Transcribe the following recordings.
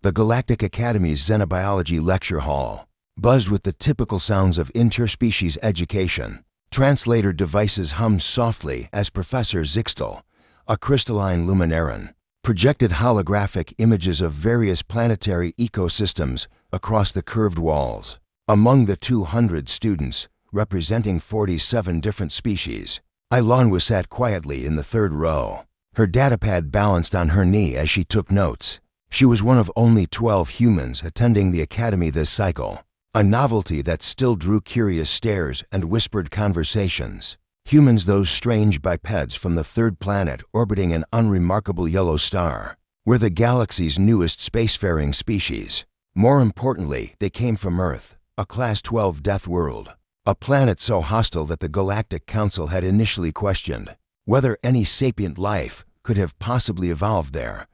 The Galactic Academy's Xenobiology lecture hall buzzed with the typical sounds of interspecies education. Translator devices hummed softly as Professor Zixtel, a crystalline luminarian, projected holographic images of various planetary ecosystems across the curved walls. Among the 200 students, representing 47 different species, Ilanwa sat quietly in the third row. Her datapad balanced on her knee as she took notes. She was one of only 12 humans attending the academy this cycle, a novelty that still drew curious stares and whispered conversations. Humans, those strange bipeds from the third planet orbiting an unremarkable yellow star, were the galaxy's newest spacefaring species. More importantly, they came from Earth, a Class 12 death world, a planet so hostile that the Galactic Council had initially questioned whether any sapient life could have possibly evolved there.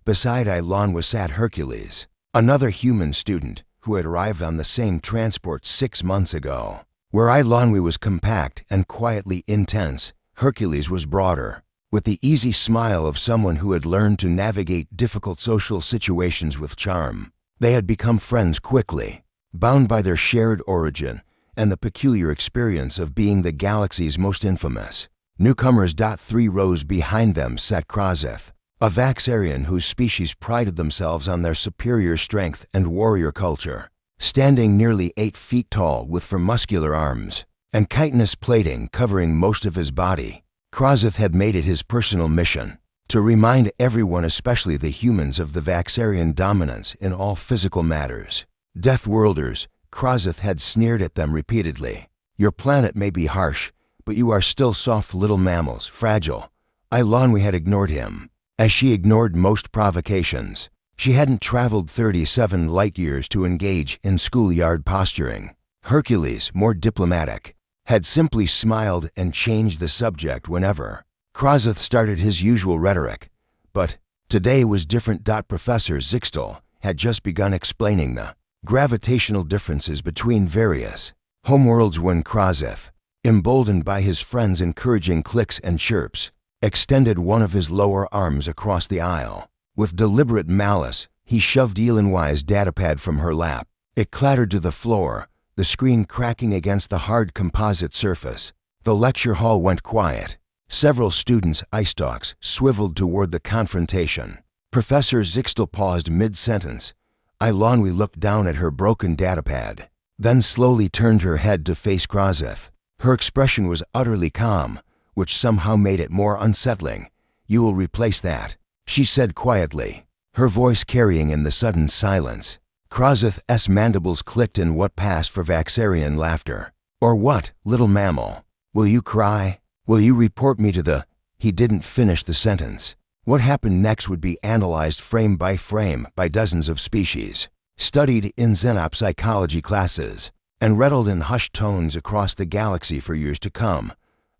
Beside Ilanwa sat Hercules, another human student who had arrived on the same transport 6 months ago. Where Ilanwa was compact and quietly intense, Hercules was broader, with the easy smile of someone who had learned to navigate difficult social situations with charm. They had become friends quickly, bound by their shared origin and the peculiar experience of being the galaxy's most infamous. Newcomers. 3 rows behind them sat Krozeth, a Vaxarian whose species prided themselves on their superior strength and warrior culture. Standing nearly 8 feet tall with muscular arms and chitinous plating covering most of his body, Krozeth had made it his personal mission to remind everyone, especially the humans, of the Vaxarian dominance in all physical matters. Deathworlders, Krozeth had sneered at them repeatedly. Your planet may be harsh, but you are still soft little mammals, fragile. Ilanwa had ignored him, as she ignored most provocations. She hadn't traveled 37 light years to engage in schoolyard posturing. Hercules, more diplomatic, had simply smiled and changed the subject whenever Krozeth started his usual rhetoric. But today was different. Professor Zixtel had just begun explaining the gravitational differences between various homeworlds when Krozeth, emboldened by his friends' encouraging clicks and chirps, extended one of his lower arms across the aisle. With deliberate malice, he shoved Ilanwa's datapad from her lap. It clattered to the floor, the screen cracking against the hard composite surface. The lecture hall went quiet. Several students' eye stalks swiveled toward the confrontation. Professor Zixtel paused mid-sentence. Ilanwa looked down at her broken datapad, then slowly turned her head to face Krozeth. Her expression was utterly calm, which somehow made it more unsettling. You will replace that, she said quietly, her voice carrying in the sudden silence. Krozeth's mandibles clicked in what passed for Vaxarian laughter. Or what, little mammal? Will you cry? Will you report me to the... He didn't finish the sentence. What happened next would be analyzed frame by dozens of species, studied in xenopsychology classes, and rattled in hushed tones across the galaxy for years to come.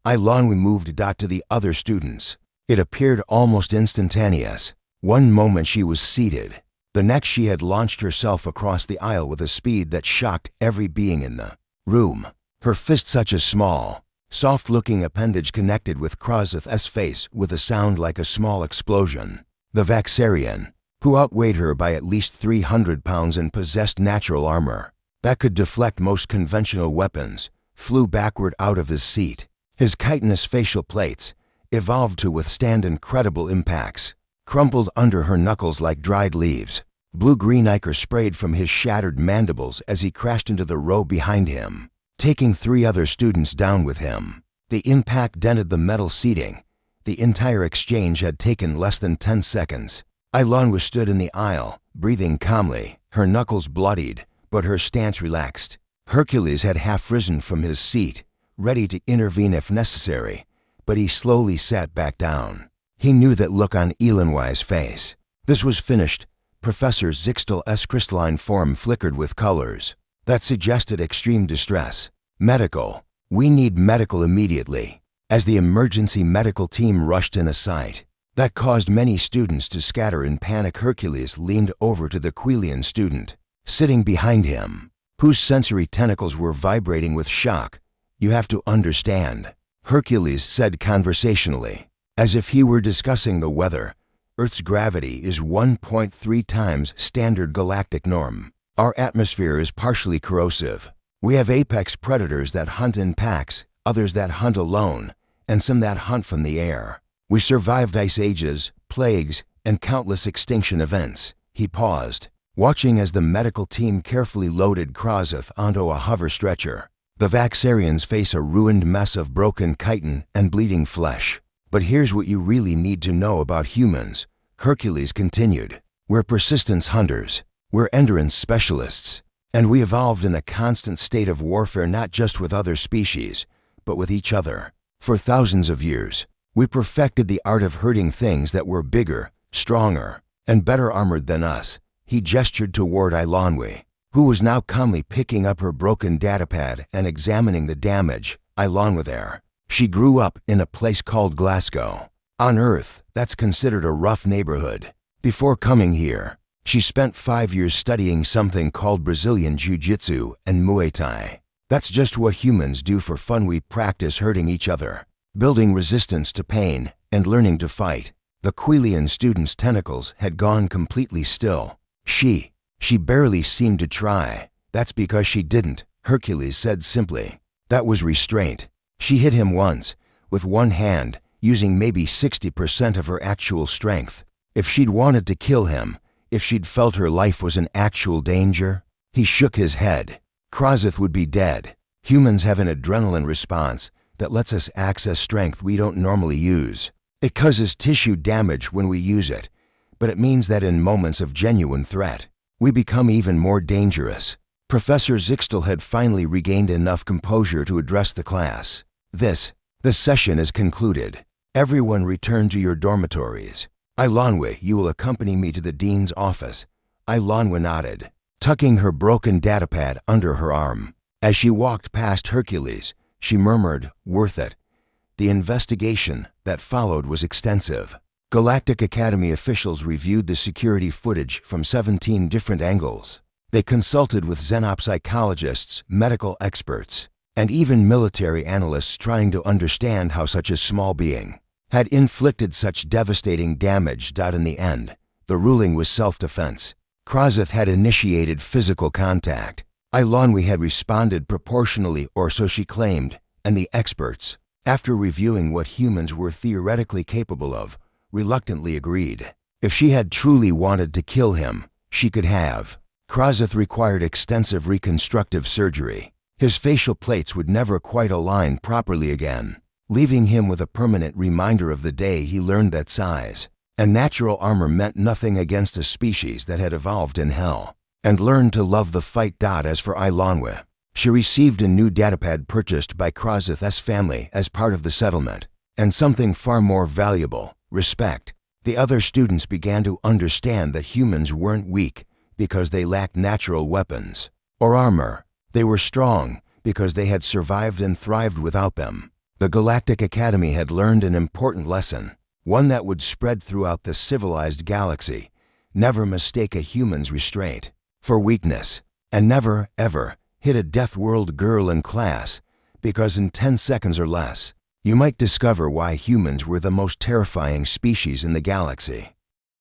Ilanwa moved to the other students. It appeared almost instantaneous. One moment she was seated. The next she had launched herself across the aisle with a speed that shocked every being in the room. Her fist, such a small, soft-looking appendage, connected with Krozeth's face with a sound like a small explosion. The Vaxarian, who outweighed her by at least 300 pounds and possessed natural armor that could deflect most conventional weapons, flew backward out of his seat. His chitinous facial plates, evolved to withstand incredible impacts, crumpled under her knuckles like dried leaves. Blue-green ichor sprayed from his shattered mandibles as he crashed into the row behind him, taking 3 other students down with him. The impact dented the metal seating. The entire exchange had taken less than 10 seconds. Ilanwa stood in the aisle, breathing calmly, her knuckles bloodied, but her stance relaxed. Hercules had half risen from his seat, ready to intervene if necessary, but he slowly sat back down. He knew that look on Ilanwa's face. This was finished. Professor Zixtel's crystalline form flickered with colors that suggested extreme distress. Medical. We need medical immediately. As the emergency medical team rushed in a sight that caused many students to scatter in panic, Hercules leaned over to the Quilian student, sitting behind him, whose sensory tentacles were vibrating with shock. You have to understand, Hercules said conversationally, as if he were discussing the weather. Earth's gravity is 1.3 times standard galactic norm. Our atmosphere is partially corrosive. We have apex predators that hunt in packs, others that hunt alone, and some that hunt from the air. We survived ice ages, plagues, and countless extinction events. He paused, watching as the medical team carefully loaded Krozeth onto a hover stretcher. The Vaxarians face a ruined mess of broken chitin and bleeding flesh. But here's what you really need to know about humans. Hercules continued. We're persistence hunters. We're endurance specialists. And we evolved in a constant state of warfare not just with other species, but with each other. For thousands of years, we perfected the art of hurting things that were bigger, stronger, and better armored than us. He gestured toward Eilonwy, who was now calmly picking up her broken datapad and examining the damage. Eilonwy there. She grew up in a place called Glasgow. On Earth, that's considered a rough neighborhood. Before coming here, she spent 5 years studying something called Brazilian Jiu-Jitsu and Muay Thai. That's just what humans do for fun. We practice hurting each other, building resistance to pain, and learning to fight. The Quilian student's tentacles had gone completely still. She barely seemed to try. That's because she didn't, Hercules said simply. That was restraint. She hit him once, with one hand, using maybe 60% of her actual strength. If she'd wanted to kill him, if she'd felt her life was in actual danger, he shook his head. Krozeth would be dead. Humans have an adrenaline response that lets us access strength we don't normally use. It causes tissue damage when we use it, but it means that in moments of genuine threat, we become even more dangerous. Professor Zixtel had finally regained enough composure to address the class. The session is concluded. Everyone return to your dormitories. Eilonwy, you will accompany me to the dean's office. Eilonwy nodded, tucking her broken datapad under her arm. As she walked past Hercules, she murmured, "Worth it." The investigation that followed was extensive. Galactic Academy officials reviewed the security footage from 17 different angles. They consulted with xenopsychologists, medical experts, and even military analysts trying to understand how such a small being had inflicted such devastating damage. In the end, the ruling was self-defense. Krozeth had initiated physical contact. Eilonwy had responded proportionally, or so she claimed, and the experts, after reviewing what humans were theoretically capable of, reluctantly agreed. If she had truly wanted to kill him, she could have. Krozeth required extensive reconstructive surgery. His facial plates would never quite align properly again, leaving him with a permanent reminder of the day he learned that size and natural armor meant nothing against a species that had evolved in hell and learned to love the fight. As for Eilonwy, she received a new datapad purchased by Krozeth's family as part of the settlement, and something far more valuable, respect. The other students began to understand that humans weren't weak because they lacked natural weapons or armor. They were strong because they had survived and thrived without them. The Galactic Academy had learned an important lesson, one that would spread throughout the civilized galaxy. Never mistake a human's restraint for weakness, and never, ever hit a Death World girl in class, because in 10 seconds or less, you might discover why humans were the most terrifying species in the galaxy.